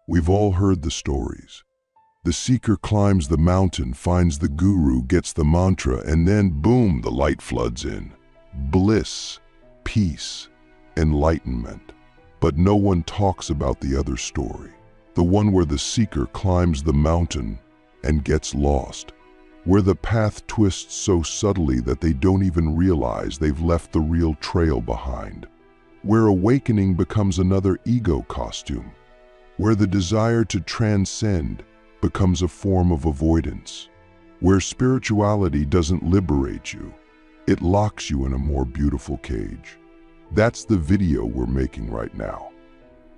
We've all heard the stories. The seeker climbs the mountain, finds the guru, gets the mantra, and then boom, the light floods in. Bliss, peace, enlightenment. But no one talks about the other story. The one where the seeker climbs the mountain and gets lost. Where the path twists so subtly that they don't even realize they've left the real trail behind. Where awakening becomes another ego costume. Where the desire to transcend becomes a form of avoidance. Where spirituality doesn't liberate you, it locks you in a more beautiful cage. That's the video we're making right now.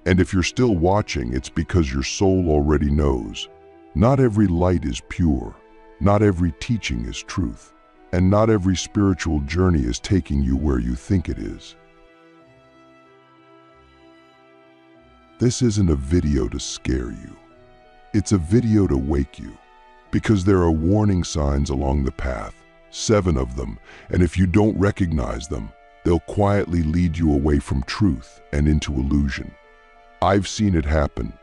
And if you're still watching, it's because your soul already knows. Not every light is pure, not every teaching is truth, and not every spiritual journey is taking you where you think it is. This isn't a video to scare you. It's a video to wake you, because there are warning signs along the path, 7 of them, and if you don't recognize them, they'll quietly lead you away from truth and into illusion. I've seen it happen.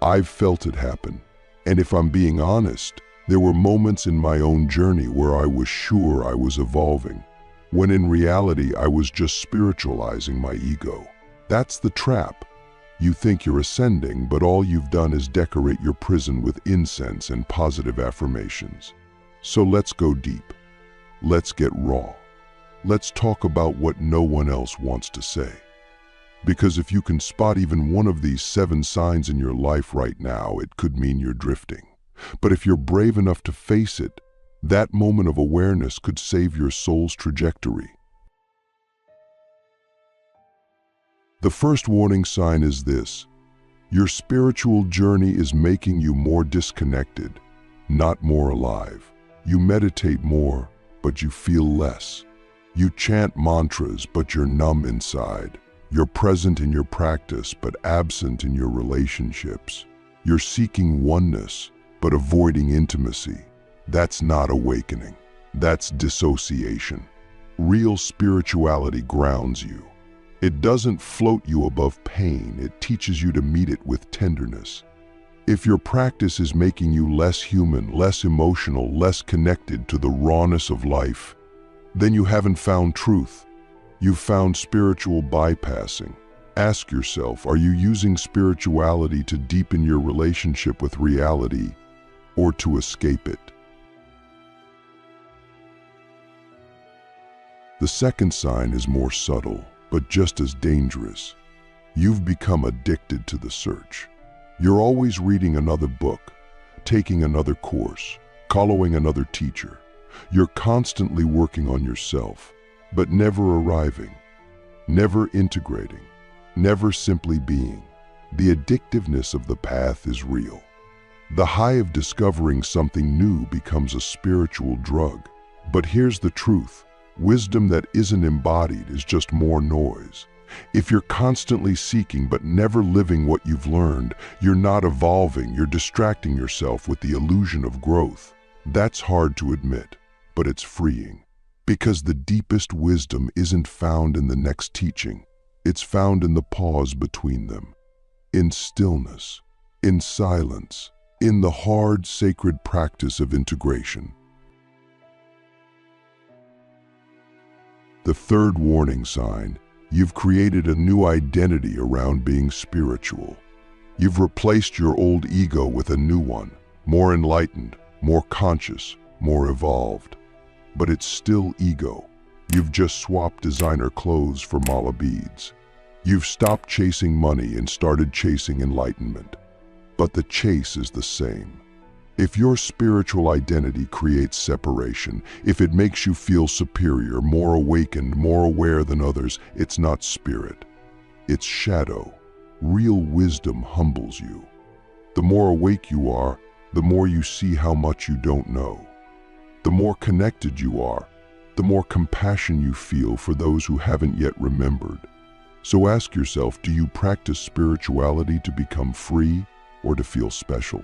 I've felt it happen. And if I'm being honest, there were moments in my own journey where I was sure I was evolving, when in reality I was just spiritualizing my ego. That's the trap. You think you're ascending, but all you've done is decorate your prison with incense and positive affirmations. So let's go deep. Let's get raw. Let's talk about what no one else wants to say. Because if you can spot even one of these 7 signs in your life right now, it could mean you're drifting. But if you're brave enough to face it, that moment of awareness could save your soul's trajectory. The first warning sign is this: your spiritual journey is making you more disconnected, not more alive. You meditate more, but you feel less. You chant mantras, but you're numb inside. You're present in your practice, but absent in your relationships. You're seeking oneness, but avoiding intimacy. That's not awakening. That's dissociation. Real spirituality grounds you. It doesn't float you above pain. It teaches you to meet it with tenderness. If your practice is making you less human, less emotional, less connected to the rawness of life, then you haven't found truth. You've found spiritual bypassing. Ask yourself, are you using spirituality to deepen your relationship with reality or to escape it? The second sign is more subtle, but just as dangerous. You've become addicted to the search. You're always reading another book, taking another course, following another teacher. You're constantly working on yourself, but never arriving, never integrating, never simply being. The addictiveness of the path is real. The high of discovering something new becomes a spiritual drug. But here's the truth: wisdom that isn't embodied is just more noise. If you're constantly seeking but never living what you've learned, you're not evolving, you're distracting yourself with the illusion of growth. That's hard to admit, but it's freeing. Because the deepest wisdom isn't found in the next teaching. It's found in the pause between them. In stillness, in silence, in the hard, sacred practice of integration. The third warning sign: you've created a new identity around being spiritual. You've replaced your old ego with a new one, more enlightened, more conscious, more evolved. But it's still ego. You've just swapped designer clothes for mala beads. You've stopped chasing money and started chasing enlightenment. But the chase is the same. If your spiritual identity creates separation, if it makes you feel superior, more awakened, more aware than others, it's not spirit. It's shadow. Real wisdom humbles you. The more awake you are, the more you see how much you don't know. The more connected you are, the more compassion you feel for those who haven't yet remembered. So ask yourself, do you practice spirituality to become free or to feel special?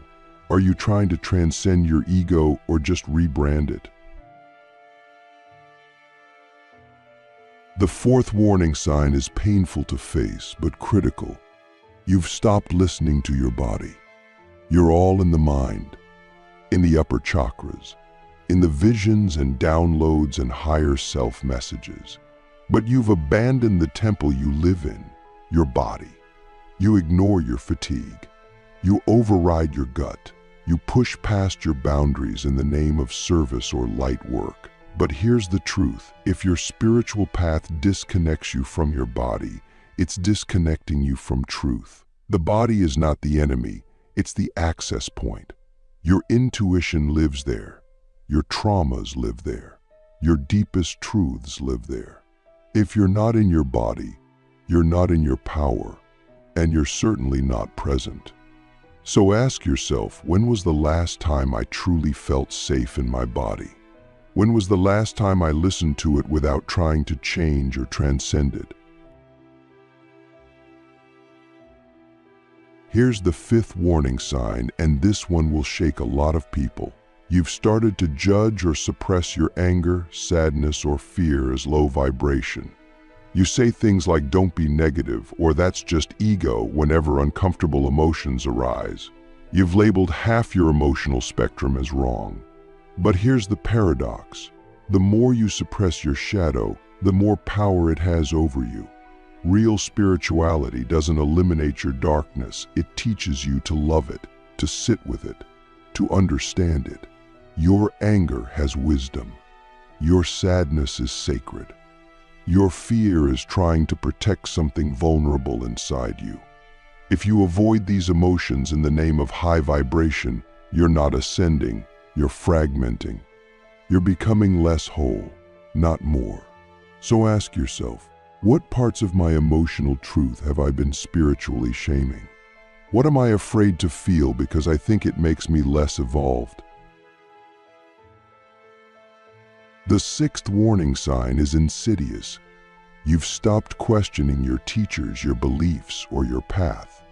Are you trying to transcend your ego or just rebrand it? The fourth warning sign is painful to face but critical. You've stopped listening to your body. You're all in the mind, in the upper chakras, in the visions and downloads and higher self messages. But you've abandoned the temple you live in, your body. You ignore your fatigue. You override your gut. You push past your boundaries in the name of service or light work. But here's the truth. If your spiritual path disconnects you from your body, it's disconnecting you from truth. The body is not the enemy, it's the access point. Your intuition lives there. Your traumas live there. Your deepest truths live there. If you're not in your body, you're not in your power, and you're certainly not present. So ask yourself, when was the last time I truly felt safe in my body? When was the last time I listened to it without trying to change or transcend it? Here's the fifth warning sign, and this one will shake a lot of people. You've started to judge or suppress your anger, sadness, or fear as low vibration. You say things like, "Don't be negative," or "That's just ego," whenever uncomfortable emotions arise. You've labeled half your emotional spectrum as wrong. But here's the paradox. The more you suppress your shadow, the more power it has over you. Real spirituality doesn't eliminate your darkness. It teaches you to love it, to sit with it, to understand it. Your anger has wisdom. Your sadness is sacred. Your fear is trying to protect something vulnerable inside you. If you avoid these emotions in the name of high vibration, you're not ascending, you're fragmenting. You're becoming less whole, not more. So ask yourself, what parts of my emotional truth have I been spiritually shaming? What am I afraid to feel because I think it makes me less evolved? The sixth warning sign is insidious. You've stopped questioning your teachers, your beliefs, or your path.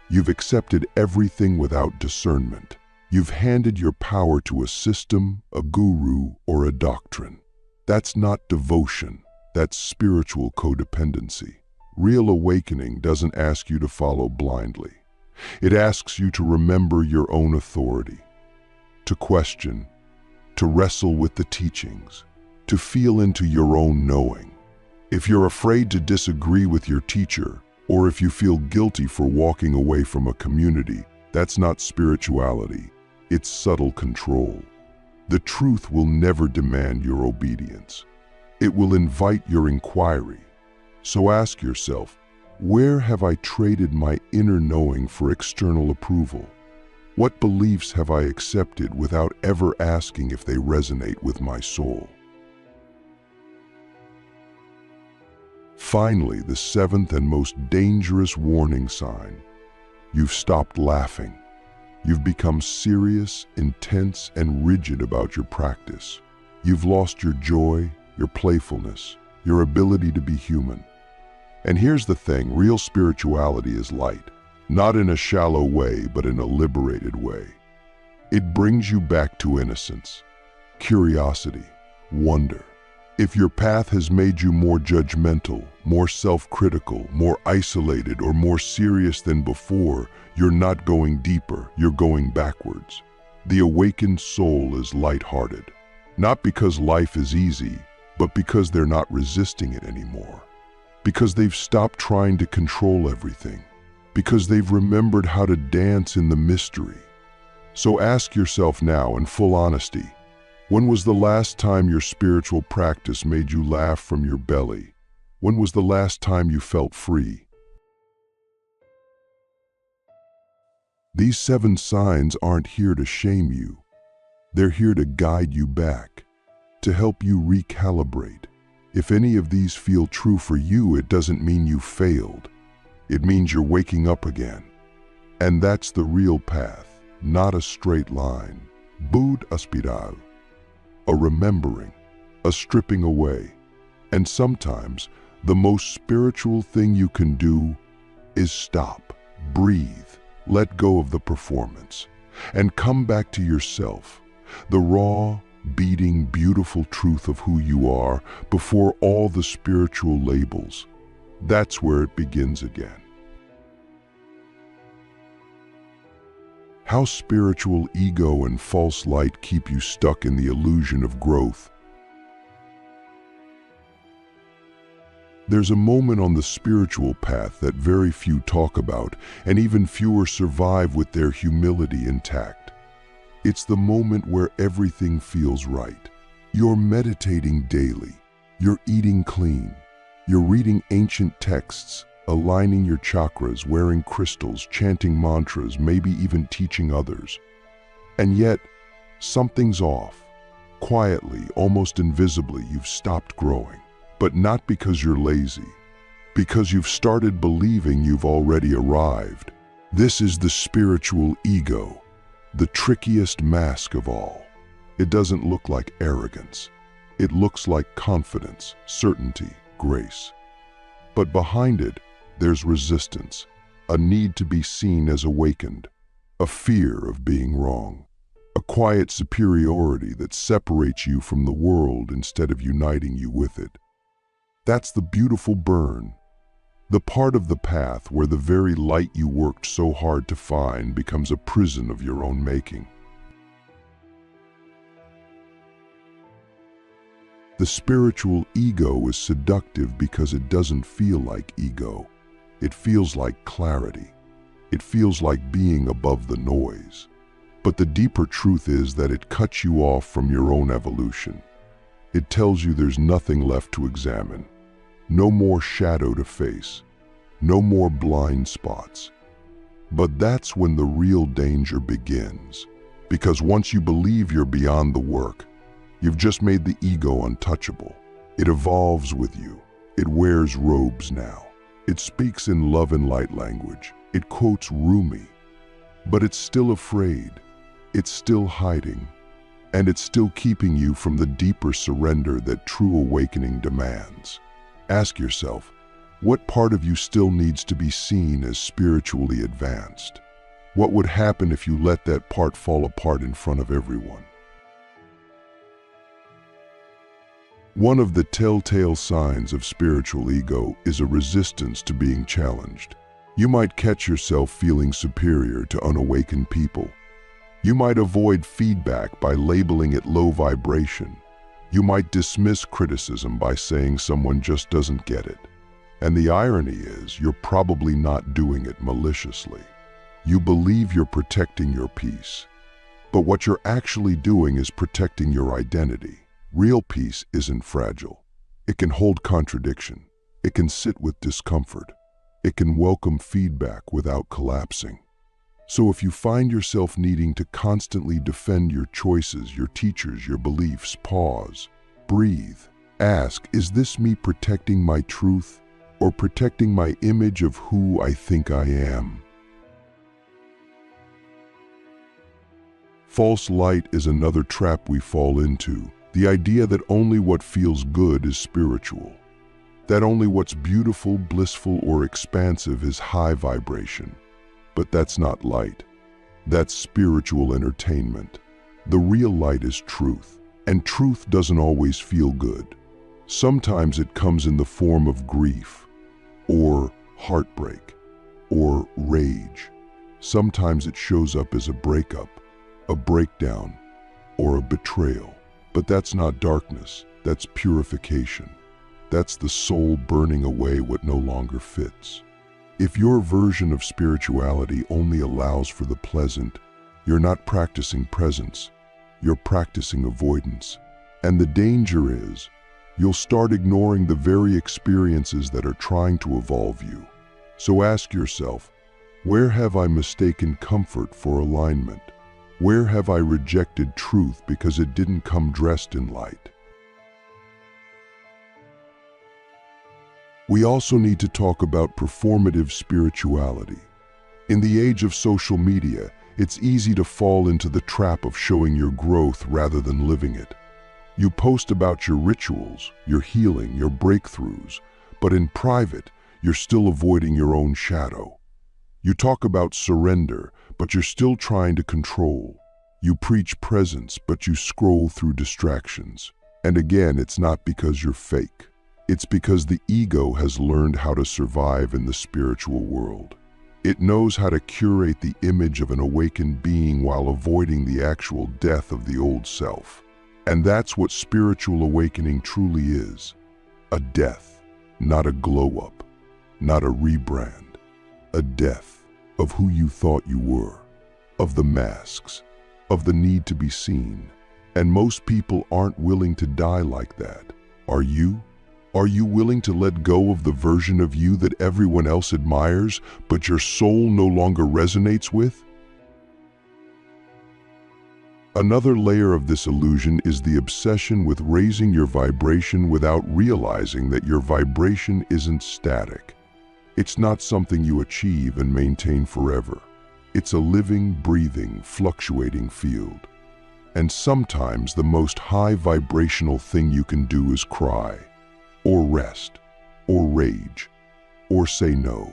You've accepted everything without discernment. You've handed your power to a system, a guru, or a doctrine. That's not devotion, that's spiritual codependency. Real awakening doesn't ask you to follow blindly. It asks you to remember your own authority, to question, to wrestle with the teachings, to feel into your own knowing. If you're afraid to disagree with your teacher, or if you feel guilty for walking away from a community, that's not spirituality, it's subtle control. The truth will never demand your obedience. It will invite your inquiry. So ask yourself, where have I traded my inner knowing for external approval? What beliefs have I accepted without ever asking if they resonate with my soul? Finally, the seventh and most dangerous warning sign. You've stopped laughing. You've become serious, intense, and rigid about your practice. You've lost your joy, your playfulness, your ability to be human. And here's the thing, real spirituality is light. Not in a shallow way, but in a liberated way. It brings you back to innocence, curiosity, wonder. If your path has made you more judgmental, more self-critical, more isolated, or more serious than before, you're not going deeper, you're going backwards. The awakened soul is lighthearted, not because life is easy, but because they're not resisting it anymore. Because they've stopped trying to control everything. Because they've remembered how to dance in the mystery. So ask yourself now, in full honesty, when was the last time your spiritual practice made you laugh from your belly? When was the last time you felt free? These 7 signs aren't here to shame you. They're here to guide you back, to help you recalibrate. If any of these feel true for you, it doesn't mean you failed. It means you're waking up again. And that's the real path, not a straight line. Bud aspiral. A remembering, a stripping away. And sometimes, the most spiritual thing you can do is stop, breathe, let go of the performance, and come back to yourself, the raw, beating, beautiful truth of who you are before all the spiritual labels. That's where it begins again. How spiritual ego and false light keep you stuck in the illusion of growth. There's a moment on the spiritual path that very few talk about, and even fewer survive with their humility intact. It's the moment where everything feels right. You're meditating daily. You're eating clean. You're reading ancient texts, aligning your chakras, wearing crystals, chanting mantras, maybe even teaching others. And yet, something's off. Quietly, almost invisibly, you've stopped growing. But not because you're lazy, because you've started believing you've already arrived. This is the spiritual ego, the trickiest mask of all. It doesn't look like arrogance. It looks like confidence, certainty, grace. But behind it, there's resistance, a need to be seen as awakened, a fear of being wrong, a quiet superiority that separates you from the world instead of uniting you with it. That's the beautiful burn, the part of the path where the very light you worked so hard to find becomes a prison of your own making. The spiritual ego is seductive because it doesn't feel like ego. It feels like clarity. It feels like being above the noise. But the deeper truth is that it cuts you off from your own evolution. It tells you there's nothing left to examine. No more shadow to face. No more blind spots. But that's when the real danger begins. Because once you believe you're beyond the work, you've just made the ego untouchable. It evolves with you. It wears robes now. It speaks in love and light language. It quotes Rumi. But it's still afraid. It's still hiding. And it's still keeping you from the deeper surrender that true awakening demands. Ask yourself, what part of you still needs to be seen as spiritually advanced? What would happen if you let that part fall apart in front of everyone? One of the telltale signs of spiritual ego is a resistance to being challenged. You might catch yourself feeling superior to unawakened people. You might avoid feedback by labeling it low vibration. You might dismiss criticism by saying someone just doesn't get it. And the irony is, you're probably not doing it maliciously. You believe you're protecting your peace. But what you're actually doing is protecting your identity. Real peace isn't fragile. It can hold contradiction. It can sit with discomfort. It can welcome feedback without collapsing. So if you find yourself needing to constantly defend your choices, your teachers, your beliefs, pause, breathe, ask, is this me protecting my truth or protecting my image of who I think I am? False light is another trap we fall into, the idea that only what feels good is spiritual, that only what's beautiful, blissful, or expansive is high vibration. But that's not light. That's spiritual entertainment. The real light is truth, and truth doesn't always feel good. Sometimes it comes in the form of grief, or heartbreak, or rage. Sometimes it shows up as a breakup, a breakdown, or a betrayal. But that's not darkness, that's purification. That's the soul burning away what no longer fits. If your version of spirituality only allows for the pleasant, you're not practicing presence, you're practicing avoidance. And the danger is, you'll start ignoring the very experiences that are trying to evolve you. So ask yourself, where have I mistaken comfort for alignment? Where have I rejected truth because it didn't come dressed in light? We also need to talk about performative spirituality. In the age of social media, it's easy to fall into the trap of showing your growth rather than living it. You post about your rituals, your healing, your breakthroughs, but in private, you're still avoiding your own shadow. You talk about surrender, but you're still trying to control. You preach presence, but you scroll through distractions. And again, it's not because you're fake. It's because the ego has learned how to survive in the spiritual world. It knows how to curate the image of an awakened being while avoiding the actual death of the old self. And that's what spiritual awakening truly is. A death, not a glow-up, not a rebrand. A death of who you thought you were, of the masks, of the need to be seen. And most people aren't willing to die like that. Are you? Are you willing to let go of the version of you that everyone else admires, but your soul no longer resonates with? Another layer of this illusion is the obsession with raising your vibration without realizing that your vibration isn't static. It's not something you achieve and maintain forever. It's a living, breathing, fluctuating field. And sometimes the most high vibrational thing you can do is cry, or rest, or rage, or say no.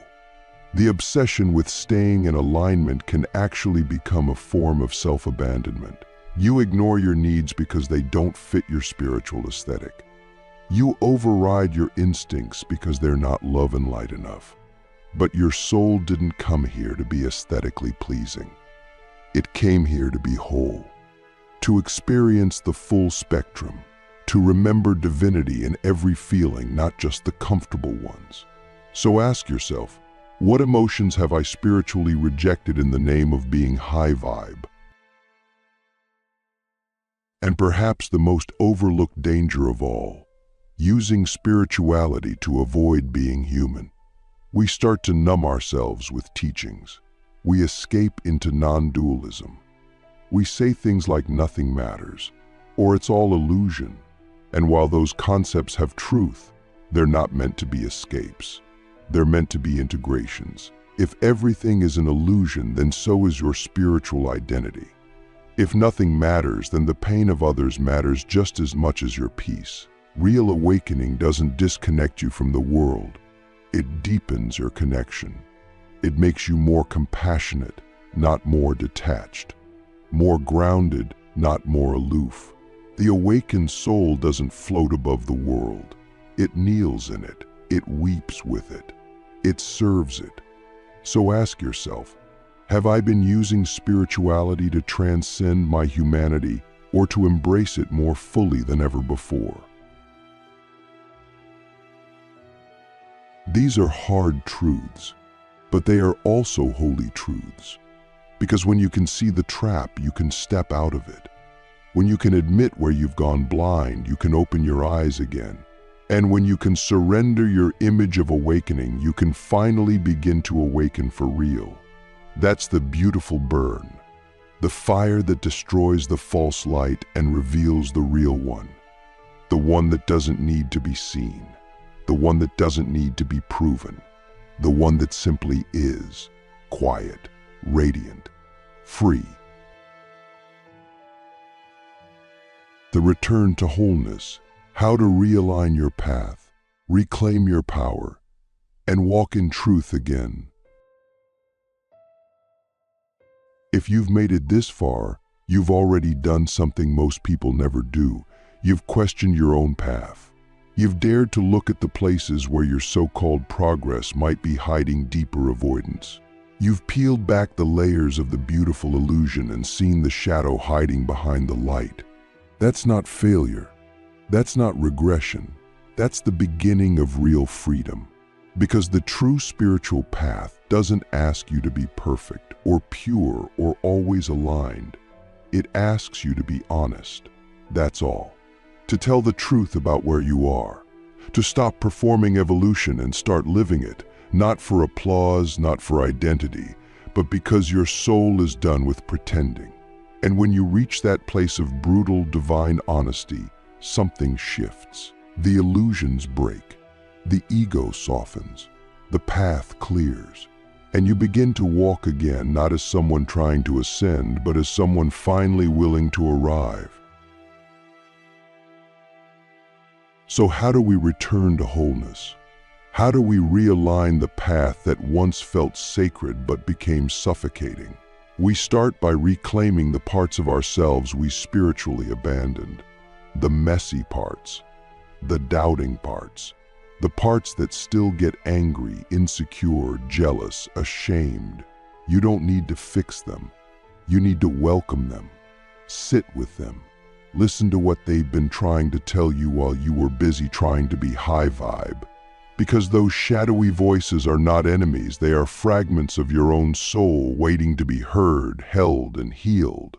The obsession with staying in alignment can actually become a form of self-abandonment. You ignore your needs because they don't fit your spiritual aesthetic. You override your instincts because they're not love and light enough. But your soul didn't come here to be aesthetically pleasing. It came here to be whole, to experience the full spectrum, to remember divinity in every feeling, not just the comfortable ones. So ask yourself, what emotions have I spiritually rejected in the name of being high vibe? And perhaps the most overlooked danger of all, using spirituality to avoid being human. We start to numb ourselves with teachings. We escape into non-dualism. We say things like nothing matters, or it's all illusion. And while those concepts have truth, they're not meant to be escapes. They're meant to be integrations. If everything is an illusion, then so is your spiritual identity. If nothing matters, then the pain of others matters just as much as your peace. Real awakening doesn't disconnect you from the world. It deepens your connection. It makes you more compassionate, not more detached. More grounded, not more aloof. The awakened soul doesn't float above the world. It kneels in it. It weeps with it. It serves it. So ask yourself, have I been using spirituality to transcend my humanity or to embrace it more fully than ever before? These are hard truths, but they are also holy truths. Because when you can see the trap, you can step out of it. When you can admit where you've gone blind, you can open your eyes again. And when you can surrender your image of awakening, you can finally begin to awaken for real. That's the beautiful burn, the fire that destroys the false light and reveals the real one, the one that doesn't need to be seen, the one that doesn't need to be proven, the one that simply is, quiet, radiant, free. The return to wholeness, how to realign your path, reclaim your power, and walk in truth again. If you've made it this far, you've already done something most people never do. You've questioned your own path. You've dared to look at the places where your so-called progress might be hiding deeper avoidance. You've peeled back the layers of the beautiful illusion and seen the shadow hiding behind the light. That's not failure. That's not regression. That's the beginning of real freedom. Because the true spiritual path doesn't ask you to be perfect or pure or always aligned. It asks you to be honest. That's all. To tell the truth about where you are. To stop performing evolution and start living it, not for applause, not for identity, but because your soul is done with pretending. And when you reach that place of brutal, divine honesty, something shifts. The illusions break. The ego softens. The path clears. And you begin to walk again, not as someone trying to ascend, but as someone finally willing to arrive. So how do we return to wholeness? How do we realign the path that once felt sacred but became suffocating? We start by reclaiming the parts of ourselves we spiritually abandoned. The messy parts, the doubting parts, The parts that still get angry, insecure, jealous, ashamed. You don't need to fix them. You need to welcome them. Sit with them. Listen to what they've been trying to tell you while you were busy trying to be high vibe. Because those shadowy voices are not enemies, they are fragments of your own soul waiting to be heard, held, and healed.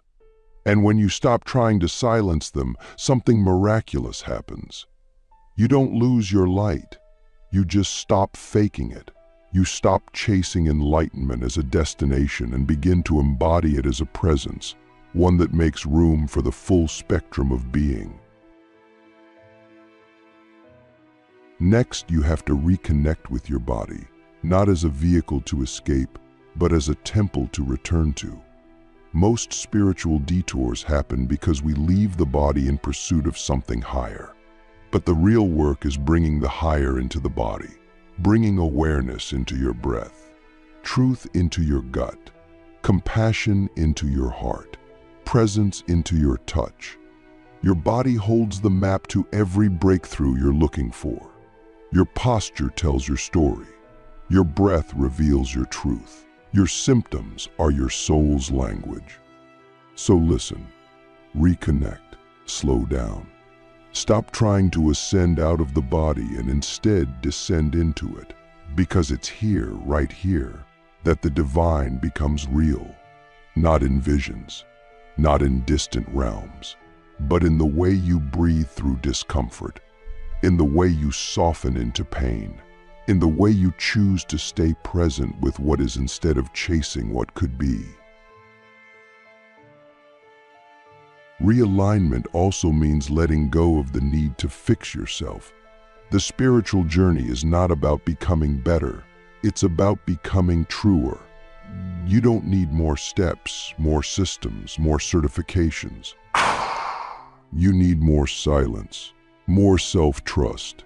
And when you stop trying to silence them, something miraculous happens. You don't lose your light. You just stop faking it. You stop chasing enlightenment as a destination and begin to embody it as a presence, one that makes room for the full spectrum of being. Next, you have to reconnect with your body, not as a vehicle to escape, but as a temple to return to. Most spiritual detours happen because we leave the body in pursuit of something higher. But the real work is bringing the higher into the body, bringing awareness into your breath, truth into your gut, compassion into your heart, presence into your touch. Your body holds the map to every breakthrough you're looking for. Your posture tells your story. Your breath reveals your truth. Your symptoms are your soul's language. So listen, reconnect, slow down. Stop trying to ascend out of the body and instead descend into it, because it's here, right here, that the divine becomes real, not in visions, not in distant realms, but in the way you breathe through discomfort, in the way you soften into pain, in the way you choose to stay present with what is instead of chasing what could be. Realignment also means letting go of the need to fix yourself. The spiritual journey is not about becoming better. It's about becoming truer. You don't need more steps, more systems, more certifications. You need more silence, more self-trust,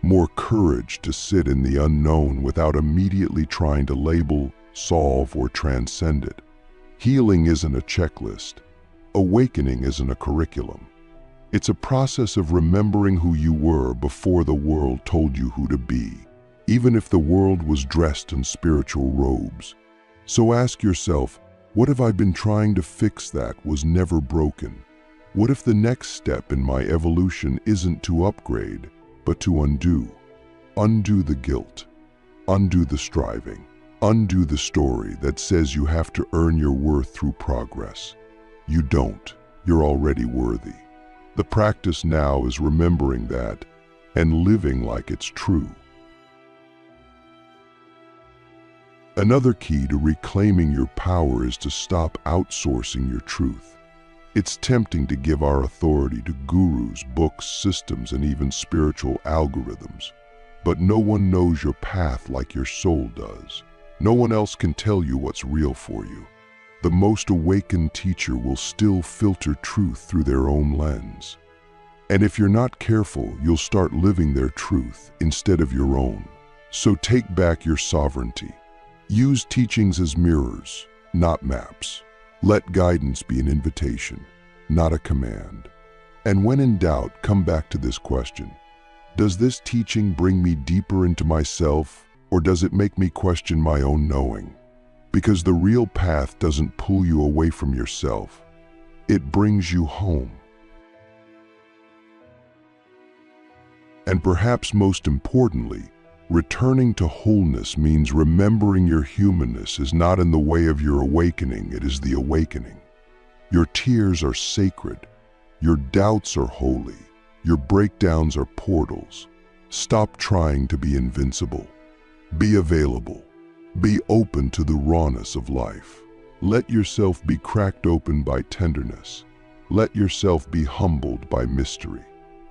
more courage to sit in the unknown without immediately trying to label, solve, or transcend it. Healing isn't a checklist. Awakening isn't a curriculum. It's a process of remembering who you were before the world told you who to be, even if the world was dressed in spiritual robes. So ask yourself, what have I been trying to fix that was never broken? What if the next step in my evolution isn't to upgrade, but to undo? Undo the guilt, undo the striving, undo the story that says you have to earn your worth through progress. You don't. You're already worthy. The practice now is remembering that and living like it's true. Another key to reclaiming your power is to stop outsourcing your truth. It's tempting to give our authority to gurus, books, systems, and even spiritual algorithms. But no one knows your path like your soul does. No one else can tell you what's real for you. The most awakened teacher will still filter truth through their own lens. And if you're not careful, you'll start living their truth instead of your own. So take back your sovereignty. Use teachings as mirrors, not maps. Let guidance be an invitation, not a command. And when in doubt, come back to this question. Does this teaching bring me deeper into myself, or does it make me question my own knowing? Because the real path doesn't pull you away from yourself. It brings you home. And perhaps most importantly, returning to wholeness means remembering your humanness is not in the way of your awakening, it is the awakening. Your tears are sacred. Your doubts are holy. Your breakdowns are portals. Stop trying to be invincible. Be available. Be open to the rawness of life. Let yourself be cracked open by tenderness. Let yourself be humbled by mystery.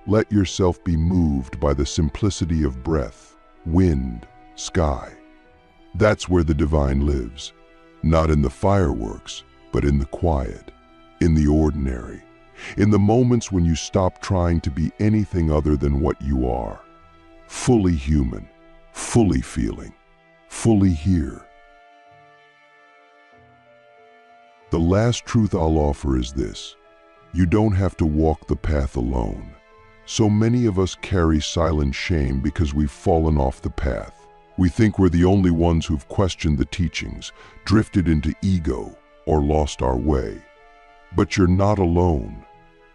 Let yourself be moved by the simplicity of breath, wind, sky. That's where the divine lives, not in the fireworks, but in the quiet, in the ordinary, in the moments when you stop trying to be anything other than what you are. Fully human, fully feeling, fully here. The last truth I'll offer is this: you don't have to walk the path alone. So many of us carry silent shame because we've fallen off the path. We think we're the only ones who've questioned the teachings, drifted into ego, or lost our way. But you're not alone.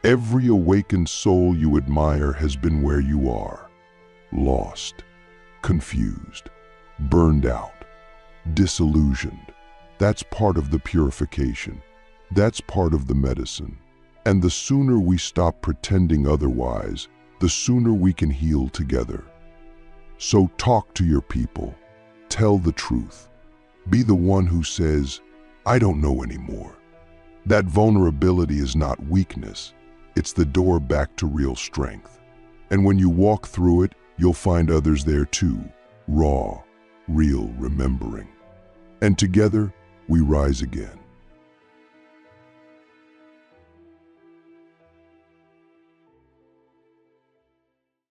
Every awakened soul you admire has been where you are. Lost, confused, burned out, disillusioned. That's part of the purification. That's part of the medicine. And the sooner we stop pretending otherwise, the sooner we can heal together. So talk to your people. Tell the truth. Be the one who says, "I don't know anymore." That vulnerability is not weakness. It's the door back to real strength. And when you walk through it, you'll find others there too, raw, real, remembering. And together, we rise again.